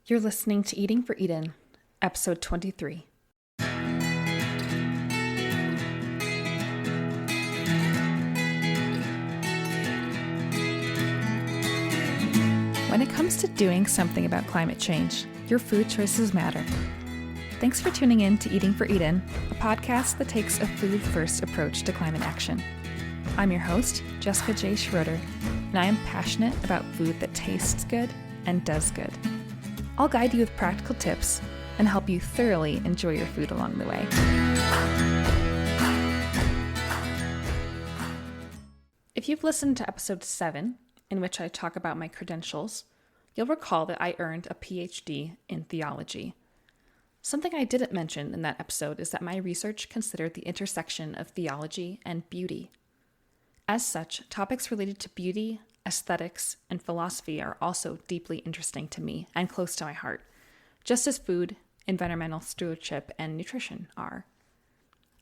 You're listening to Eating for Eden, episode 23. When it comes to doing something about climate change, your food choices matter. Thanks for tuning in to Eating for Eden, a podcast that takes a food-first approach to climate action. I'm your host, Jessica J. Schroeder, and I am passionate about food that tastes good and does good. I'll guide you with practical tips and help you thoroughly enjoy your food along the way. If you've listened to episode 7, in which I talk about my credentials, you'll recall that I earned a PhD in theology. Something I didn't mention in that episode is that my research considered the intersection of theology and beauty. As such, topics related to beauty, aesthetics, and philosophy are also deeply interesting to me and close to my heart, just as food, environmental stewardship, and nutrition are.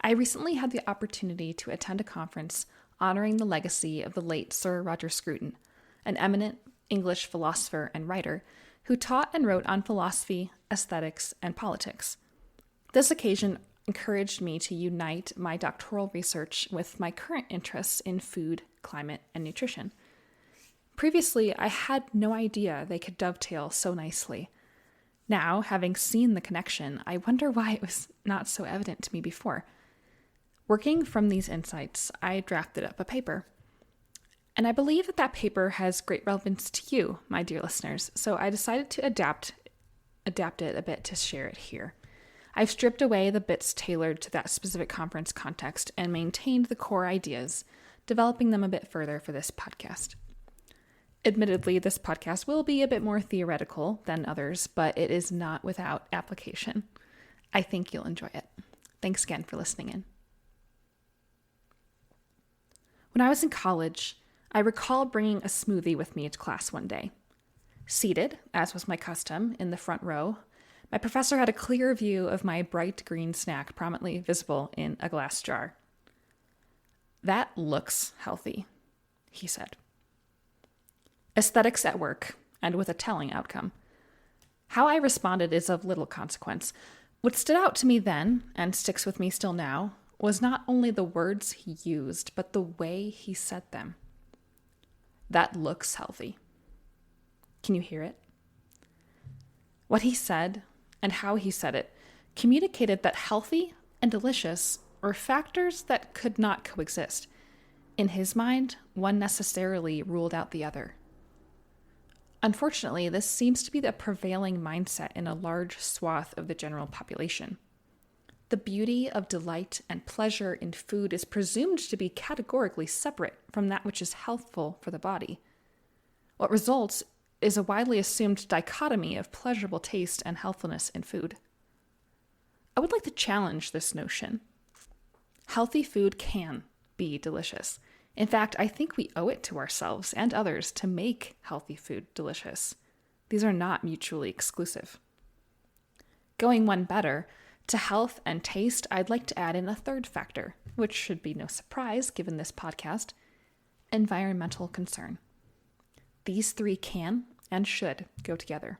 I recently had the opportunity to attend a conference honoring the legacy of the late Sir Roger Scruton, an eminent English philosopher and writer who taught and wrote on philosophy, aesthetics, and politics. This occasion encouraged me to unite my doctoral research with my current interests in food, climate, and nutrition. Previously, I had no idea they could dovetail so nicely. Now, having seen the connection, I wonder why it was not so evident to me before. Working from these insights, I drafted up a paper. And I believe that paper has great relevance to you, my dear listeners, so I decided to adapt it a bit to share it here. I've stripped away the bits tailored to that specific conference context and maintained the core ideas, developing them a bit further for this podcast. Admittedly, this podcast will be a bit more theoretical than others, but it is not without application. I think you'll enjoy it. Thanks again for listening in. When I was in college, I recall bringing a smoothie with me to class one day. Seated, as was my custom, in the front row, my professor had a clear view of my bright green snack prominently visible in a glass jar. "That looks healthy," he said. Aesthetics at work, and with a telling outcome. How I responded is of little consequence. What stood out to me then, and sticks with me still now, was not only the words he used, but the way he said them. "That looks healthy." Can you hear it? What he said, and how he said it, communicated that healthy and delicious were factors that could not coexist. In his mind, one necessarily ruled out the other. Unfortunately, this seems to be the prevailing mindset in a large swath of the general population. The beauty of delight and pleasure in food is presumed to be categorically separate from that which is healthful for the body. What results is a widely assumed dichotomy of pleasurable taste and healthfulness in food. I would like to challenge this notion. Healthy food can be delicious. In fact, I think we owe it to ourselves and others to make healthy food delicious. These are not mutually exclusive. Going one better, to health and taste, I'd like to add in a third factor, which should be no surprise given this podcast: environmental concern. These three can and should go together.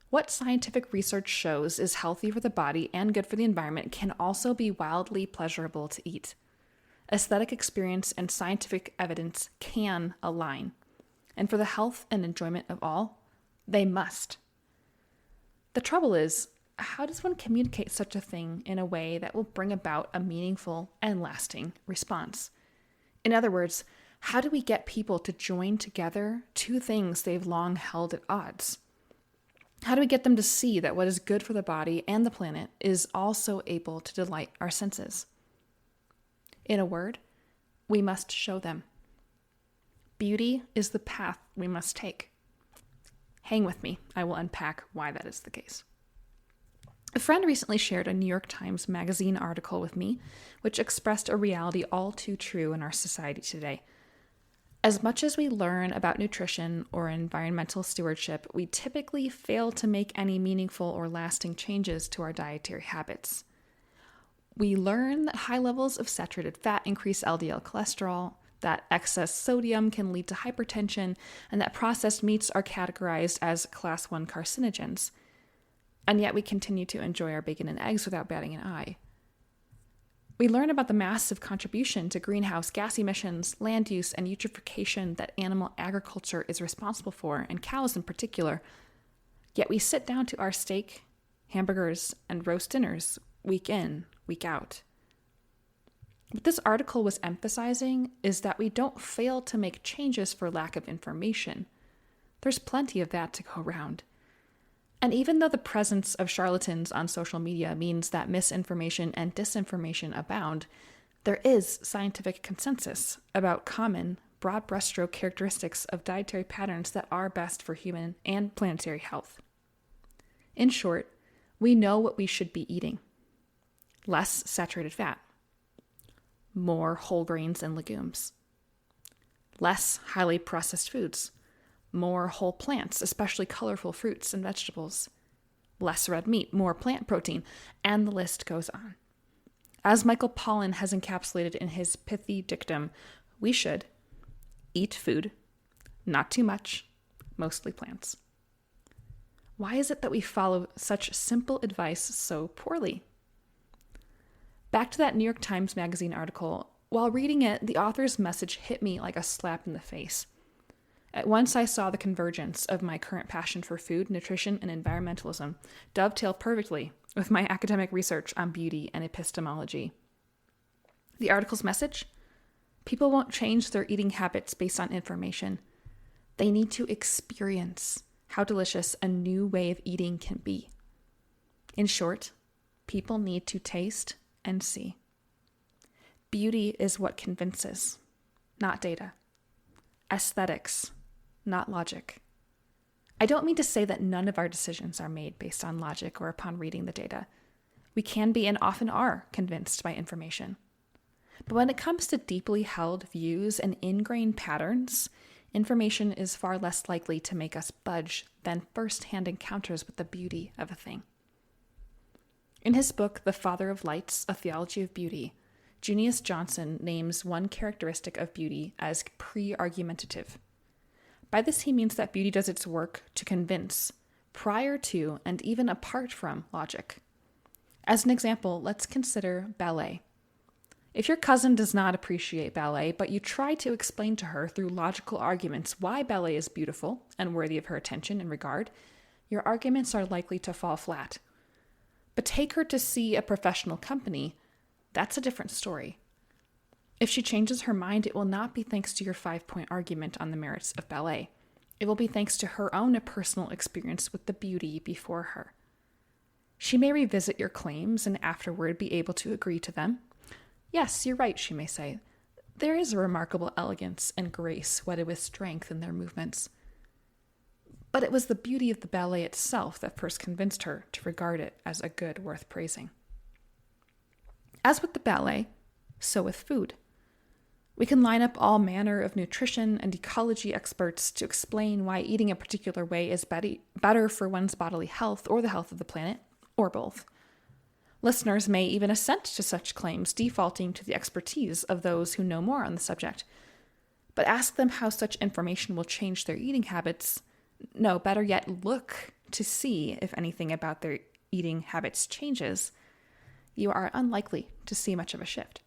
What scientific research shows is healthy for the body and good for the environment can also be wildly pleasurable to eat. Aesthetic experience and scientific evidence can align, and for the health and enjoyment of all, they must. The trouble is, how does one communicate such a thing in a way that will bring about a meaningful and lasting response? In other words, how do we get people to join together two things they've long held at odds? How do we get them to see that what is good for the body and the planet is also able to delight our senses? In a word, we must show them. Beauty is the path we must take. Hang with me, I will unpack why that is the case. A friend recently shared a New York Times Magazine article with me, which expressed a reality all too true in our society today. As much as we learn about nutrition or environmental stewardship, we typically fail to make any meaningful or lasting changes to our dietary habits. We learn that high levels of saturated fat increase LDL cholesterol, that excess sodium can lead to hypertension, and that processed meats are categorized as class 1 carcinogens. And yet we continue to enjoy our bacon and eggs without batting an eye. We learn about the massive contribution to greenhouse gas emissions, land use, and eutrophication that animal agriculture is responsible for, and cows in particular. Yet we sit down to our steak, hamburgers, and roast dinners week in, week out. What this article was emphasizing is that we don't fail to make changes for lack of information. There's plenty of that to go around. And even though the presence of charlatans on social media means that misinformation and disinformation abound, there is scientific consensus about common, broad brushstroke characteristics of dietary patterns that are best for human and planetary health. In short, we know what we should be eating. Less saturated fat. More whole grains and legumes. Less highly processed foods. More whole plants, especially colorful fruits and vegetables. Less red meat, more plant protein, and the list goes on. As Michael Pollan has encapsulated in his pithy dictum, we should eat food, not too much, mostly plants. Why is it that we follow such simple advice so poorly? Back to that New York Times Magazine article, while reading it, the author's message hit me like a slap in the face. At once I saw the convergence of my current passion for food, nutrition, and environmentalism dovetail perfectly with my academic research on beauty and epistemology. The article's message? People won't change their eating habits based on information. They need to experience how delicious a new way of eating can be. In short, people need to taste and see. Beauty is what convinces, not data. Aesthetics, not logic. I don't mean to say that none of our decisions are made based on logic or upon reading the data. We can be and often are convinced by information. But when it comes to deeply held views and ingrained patterns, information is far less likely to make us budge than first-hand encounters with the beauty of a thing. In his book, The Father of Lights, A Theology of Beauty, Junius Johnson names one characteristic of beauty as pre-argumentative. By this he means that beauty does its work to convince, prior to and even apart from logic. As an example, let's consider ballet. If your cousin does not appreciate ballet, but you try to explain to her through logical arguments why ballet is beautiful and worthy of her attention and regard, your arguments are likely to fall flat. But take her to see a professional company, that's a different story. If she changes her mind, it will not be thanks to your 5-point argument on the merits of ballet. It will be thanks to her own personal experience with the beauty before her. She may revisit your claims and afterward be able to agree to them. Yes, you're right, she may say. There is a remarkable elegance and grace wedded with strength in their movements. But it was the beauty of the ballet itself that first convinced her to regard it as a good worth praising. As with the ballet, so with food. We can line up all manner of nutrition and ecology experts to explain why eating a particular way is better for one's bodily health or the health of the planet, or both. Listeners may even assent to such claims, defaulting to the expertise of those who know more on the subject. But ask them how such information will change their eating habits. No, better yet, look to see if anything about their eating habits changes. You are unlikely to see much of a shift.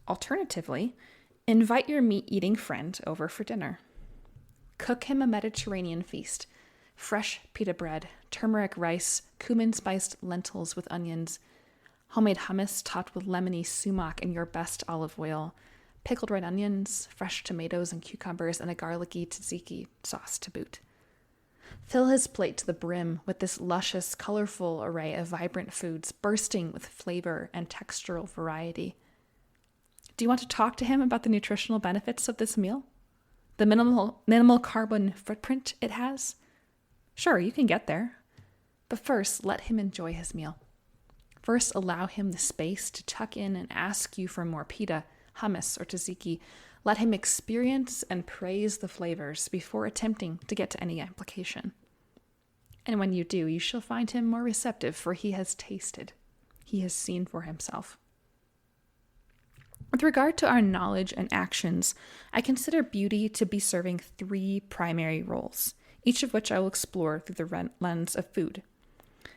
Alternatively, invite your meat-eating friend over for dinner. Cook him a Mediterranean feast. Fresh pita bread, turmeric rice, cumin-spiced lentils with onions, homemade hummus topped with lemony sumac and your best olive oil, pickled red onions, fresh tomatoes and cucumbers, and a garlicky tzatziki sauce to boot. Fill his plate to the brim with this luscious, colorful array of vibrant foods bursting with flavor and textural variety. Do you want to talk to him about the nutritional benefits of this meal? The minimal carbon footprint it has? Sure, you can get there. But first, let him enjoy his meal. First, allow him the space to tuck in and ask you for more pita, hummus, or tzatziki. Let him experience and praise the flavors before attempting to get to any application. And when you do, you shall find him more receptive, for he has tasted. He has seen for himself. With regard to our knowledge and actions, I consider beauty to be serving three primary roles, each of which I will explore through the lens of food.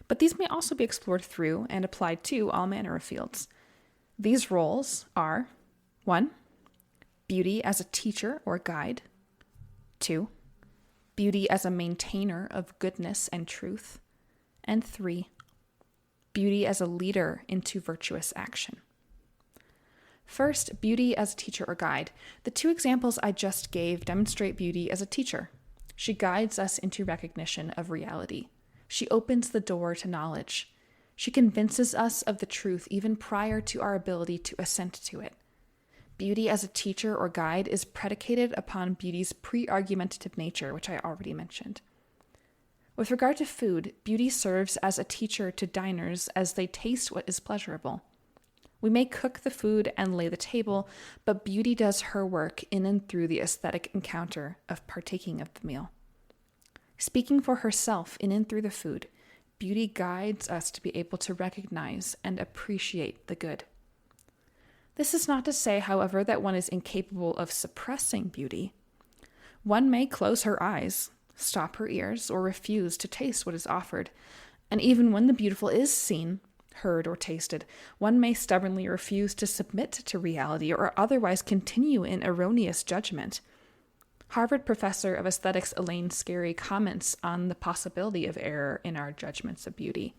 But these may also be explored through and applied to all manner of fields. These roles are 1. Beauty as a teacher or guide. 2. Beauty as a maintainer of goodness and truth. And 3. Beauty as a leader into virtuous action. First, beauty as a teacher or guide. The two examples I just gave demonstrate beauty as a teacher. She guides us into recognition of reality. She opens the door to knowledge. She convinces us of the truth even prior to our ability to assent to it. Beauty as a teacher or guide is predicated upon beauty's pre-argumentative nature, which I already mentioned. With regard to food, beauty serves as a teacher to diners as they taste what is pleasurable. We may cook the food and lay the table, but beauty does her work in and through the aesthetic encounter of partaking of the meal. Speaking for herself in and through the food, beauty guides us to be able to recognize and appreciate the good. This is not to say, however, that one is incapable of suppressing beauty. One may close her eyes, stop her ears, or refuse to taste what is offered, and even when the beautiful is seen, heard, or tasted, one may stubbornly refuse to submit to reality or otherwise continue in erroneous judgment. Harvard professor of aesthetics Elaine Scarry comments on the possibility of error in our judgments of beauty.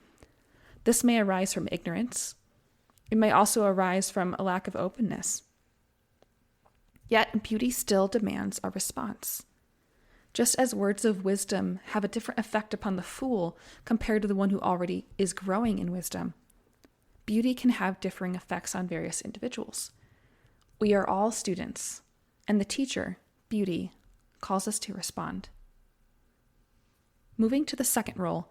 This may arise from ignorance. It may also arise from a lack of openness. Yet beauty still demands a response. Just as words of wisdom have a different effect upon the fool compared to the one who already is growing in wisdom, beauty can have differing effects on various individuals. We are all students, and the teacher, beauty, calls us to respond. Moving to the second role,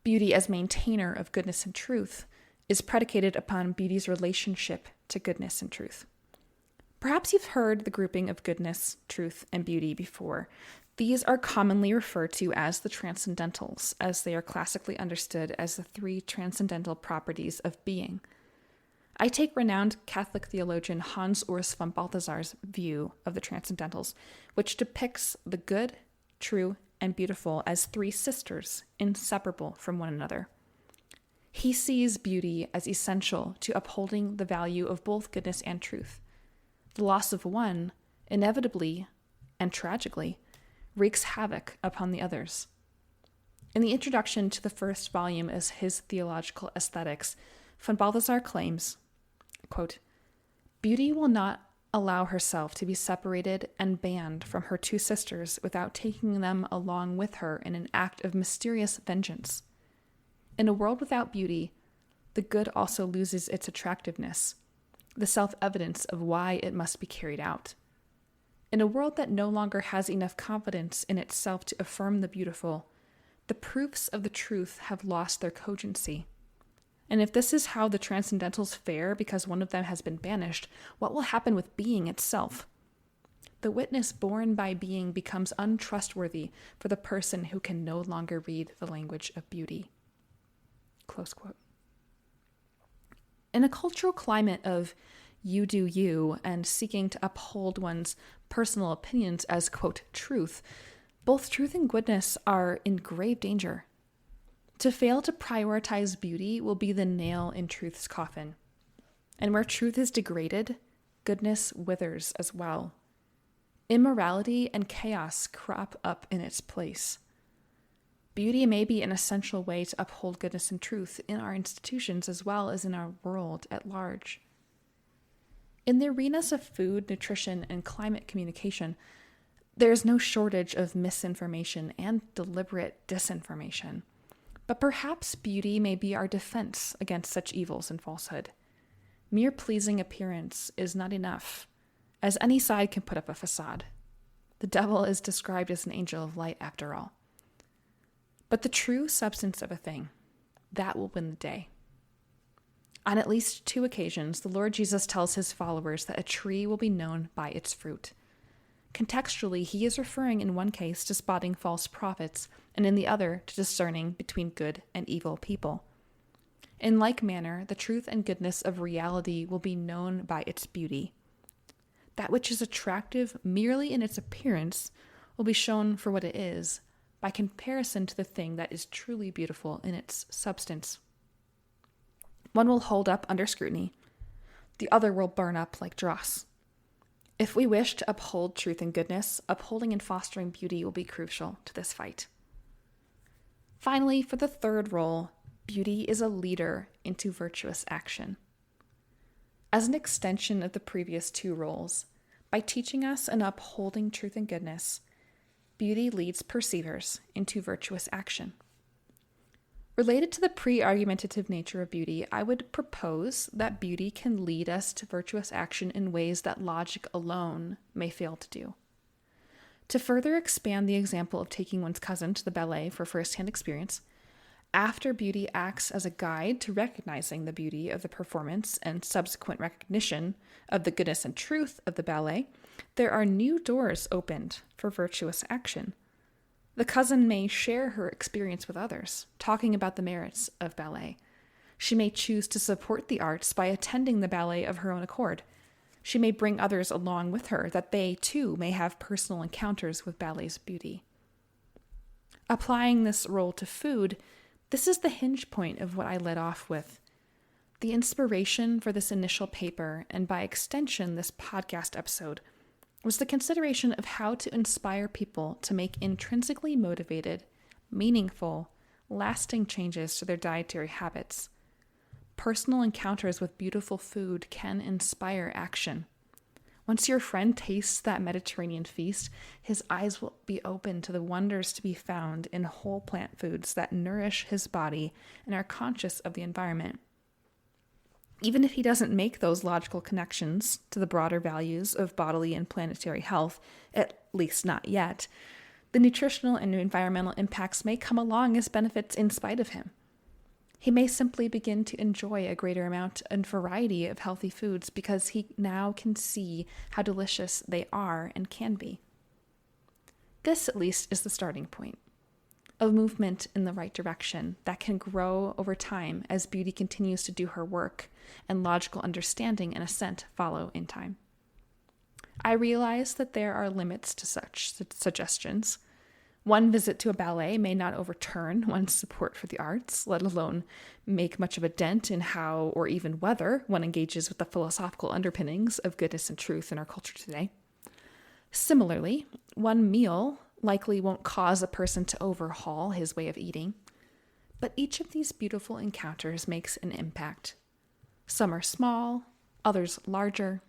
beauty as maintainer of goodness and truth is predicated upon beauty's relationship to goodness and truth. Perhaps you've heard the grouping of goodness, truth, and beauty before. These are commonly referred to as the transcendentals, as they are classically understood as the three transcendental properties of being. I take renowned Catholic theologian Hans Urs von Balthasar's view of the transcendentals, which depicts the good, true, and beautiful as three sisters, inseparable from one another. He sees beauty as essential to upholding the value of both goodness and truth. The loss of one, inevitably and tragically, wreaks havoc upon the others. In the introduction to the first volume of his Theological Aesthetics, von Balthasar claims, quote, "Beauty will not allow herself to be separated and banned from her two sisters without taking them along with her in an act of mysterious vengeance. In a world without beauty, the good also loses its attractiveness, the self-evidence of why it must be carried out. In a world that no longer has enough confidence in itself to affirm the beautiful, the proofs of the truth have lost their cogency. And if this is how the transcendentals fare because one of them has been banished, what will happen with being itself? The witness borne by being becomes untrustworthy for the person who can no longer read the language of beauty." Close quote. In a cultural climate of you do you and seeking to uphold one's personal opinions as, quote, truth, both truth and goodness are in grave danger. To fail to prioritize beauty will be the nail in truth's coffin. And where truth is degraded, goodness withers as well. Immorality and chaos crop up in its place. Beauty may be an essential way to uphold goodness and truth in our institutions as well as in our world at large. In the arenas of food, nutrition, and climate communication, there is no shortage of misinformation and deliberate disinformation. But perhaps beauty may be our defense against such evils and falsehood. Mere pleasing appearance is not enough, as any side can put up a facade. The devil is described as an angel of light after all. But the true substance of a thing, that will win the day. On at least 2 occasions, the Lord Jesus tells his followers that a tree will be known by its fruit. Contextually, he is referring in one case to spotting false prophets, and in the other to discerning between good and evil people. In like manner, the truth and goodness of reality will be known by its beauty. That which is attractive merely in its appearance will be shown for what it is, by comparison to the thing that is truly beautiful in its substance. One will hold up under scrutiny, the other will burn up like dross. If we wish to uphold truth and goodness, upholding and fostering beauty will be crucial to this fight. Finally, for the third role, beauty is a leader into virtuous action. As an extension of the previous two roles, by teaching us and upholding truth and goodness, beauty leads perceivers into virtuous action. Related to the pre-argumentative nature of beauty, I would propose that beauty can lead us to virtuous action in ways that logic alone may fail to do. To further expand the example of taking one's cousin to the ballet for first-hand experience, after beauty acts as a guide to recognizing the beauty of the performance and subsequent recognition of the goodness and truth of the ballet, there are new doors opened for virtuous action. The cousin may share her experience with others, talking about the merits of ballet. She may choose to support the arts by attending the ballet of her own accord. She may bring others along with her that they, too, may have personal encounters with ballet's beauty. Applying this role to food, this is the hinge point of what I led off with. The inspiration for this initial paper, and by extension this podcast episode, was the consideration of how to inspire people to make intrinsically motivated, meaningful, lasting changes to their dietary habits. Personal encounters with beautiful food can inspire action. Once your friend tastes that Mediterranean feast, his eyes will be open to the wonders to be found in whole plant foods that nourish his body and are conscious of the environment. Even if he doesn't make those logical connections to the broader values of bodily and planetary health, at least not yet, the nutritional and environmental impacts may come along as benefits in spite of him. He may simply begin to enjoy a greater amount and variety of healthy foods because he now can see how delicious they are and can be. This, at least, is the starting point. A movement in the right direction that can grow over time as beauty continues to do her work and logical understanding and assent follow in time. I realize that there are limits to such suggestions. One visit to a ballet may not overturn one's support for the arts, let alone make much of a dent in how or even whether one engages with the philosophical underpinnings of goodness and truth in our culture today. Similarly, one meal likely won't cause a person to overhaul his way of eating, but each of these beautiful encounters makes an impact. Some are small, others larger,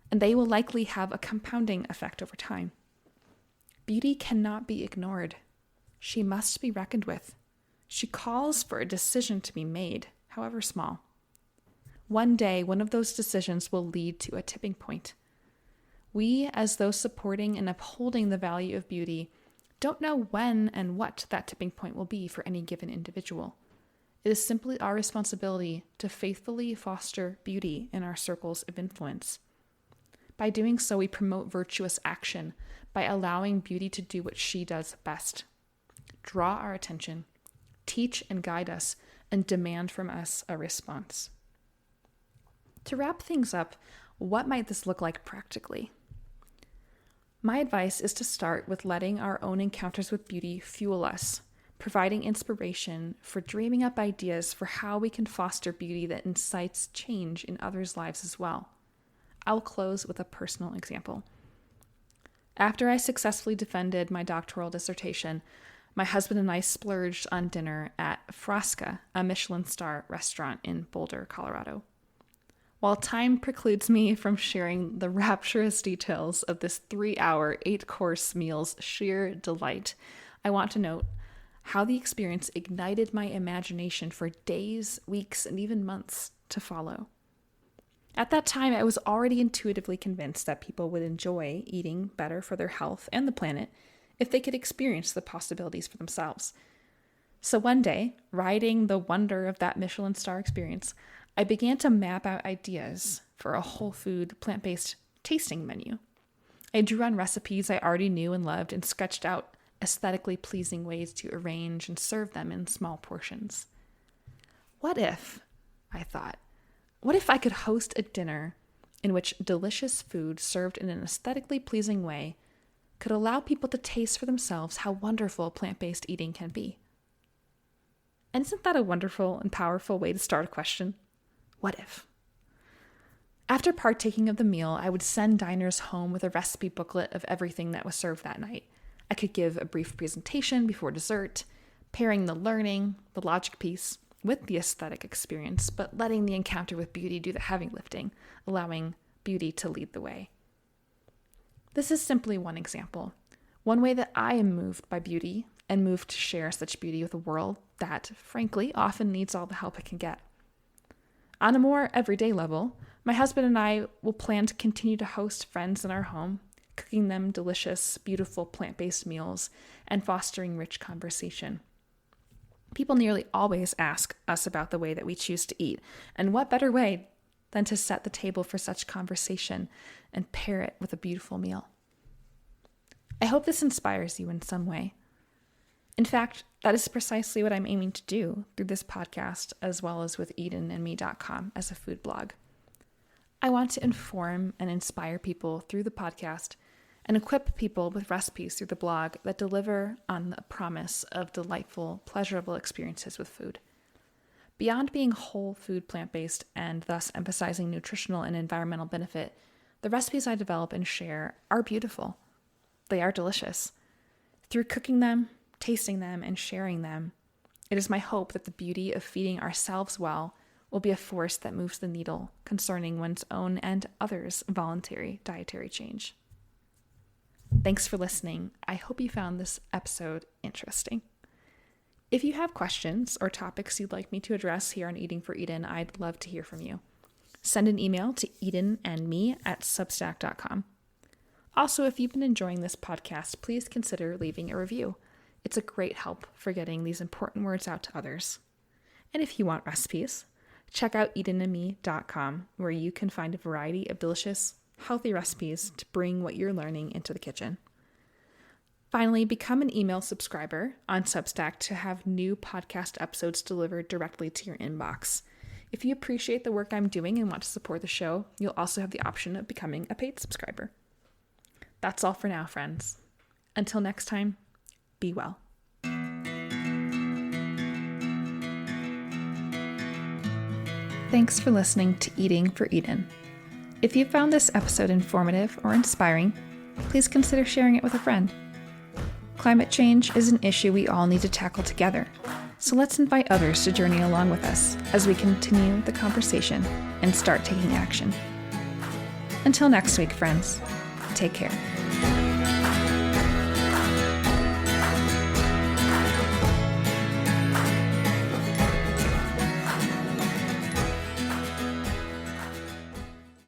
and they will likely have a compounding effect over time. Beauty cannot be ignored. She must be reckoned with. She calls for a decision to be made, however small. One day, one of those decisions will lead to a tipping point. We, as those supporting and upholding the value of beauty, don't know when and what that tipping point will be for any given individual. It is simply our responsibility to faithfully foster beauty in our circles of influence. By doing so, we promote virtuous action by allowing beauty to do what she does best: draw our attention, teach and guide us, and demand from us a response. To wrap things up, what might this look like practically? My advice is to start with letting our own encounters with beauty fuel us, providing inspiration for dreaming up ideas for how we can foster beauty that incites change in others' lives as well. I'll close with a personal example. After I successfully defended my doctoral dissertation, my husband and I splurged on dinner at Frasca, a Michelin star restaurant in Boulder, Colorado. While time precludes me from sharing the rapturous details of this 3-hour, 8-course meal's sheer delight, I want to note how the experience ignited my imagination for days, weeks, and even months to follow. At that time, I was already intuitively convinced that people would enjoy eating better for their health and the planet if they could experience the possibilities for themselves. So one day, riding the wonder of that Michelin star experience, I began to map out ideas for a whole food, plant-based tasting menu. I drew on recipes I already knew and loved and sketched out aesthetically pleasing ways to arrange and serve them in small portions. what if, I thought, what if I could host a dinner in which delicious food served in an aesthetically pleasing way could allow people to taste for themselves how wonderful plant-based eating can be? And isn't that a wonderful and powerful way to start a question? What if? After partaking of the meal, I would send diners home with a recipe booklet of everything that was served that night. I could give a brief presentation before dessert, pairing the learning, the logic piece, with the aesthetic experience, but letting the encounter with beauty do the heavy lifting, allowing beauty to lead the way. This is simply one example. One way that I am moved by beauty and moved to share such beauty with a world that, frankly, often needs all the help it can get. On a more everyday level, my husband and I will plan to continue to host friends in our home, cooking them delicious, beautiful plant-based meals and fostering rich conversation. People nearly always ask us about the way that we choose to eat, and what better way than to set the table for such conversation and pair it with a beautiful meal. I hope this inspires you in some way. In fact, that is precisely what I'm aiming to do through this podcast, as well as with EdenandMe.com as a food blog. I want to inform and inspire people through the podcast and equip people with recipes through the blog that deliver on the promise of delightful, pleasurable experiences with food. Beyond being whole food plant-based and thus emphasizing nutritional and environmental benefit, the recipes I develop and share are beautiful. They are delicious. Through cooking them, tasting them, and sharing them, it is my hope that the beauty of feeding ourselves well will be a force that moves the needle concerning one's own and others' voluntary dietary change. Thanks for listening. I hope you found this episode interesting. If you have questions or topics you'd like me to address here on Eating for Eden, I'd love to hear from you. Send an email to edenandme@substack.com. Also, if you've been enjoying this podcast, please consider leaving a review. It's a great help for getting these important words out to others. And if you want recipes, check out edenandme.com, where you can find a variety of delicious, healthy recipes to bring what you're learning into the kitchen. Finally, become an email subscriber on Substack to have new podcast episodes delivered directly to your inbox. If you appreciate the work I'm doing and want to support the show, you'll also have the option of becoming a paid subscriber. That's all for now, friends. Until next time, be well. Thanks for listening to Eating for Eden. If you found this episode informative or inspiring, please consider sharing it with a friend. Climate change is an issue we all need to tackle together, so let's invite others to journey along with us as we continue the conversation and start taking action. Until next week, friends, take care.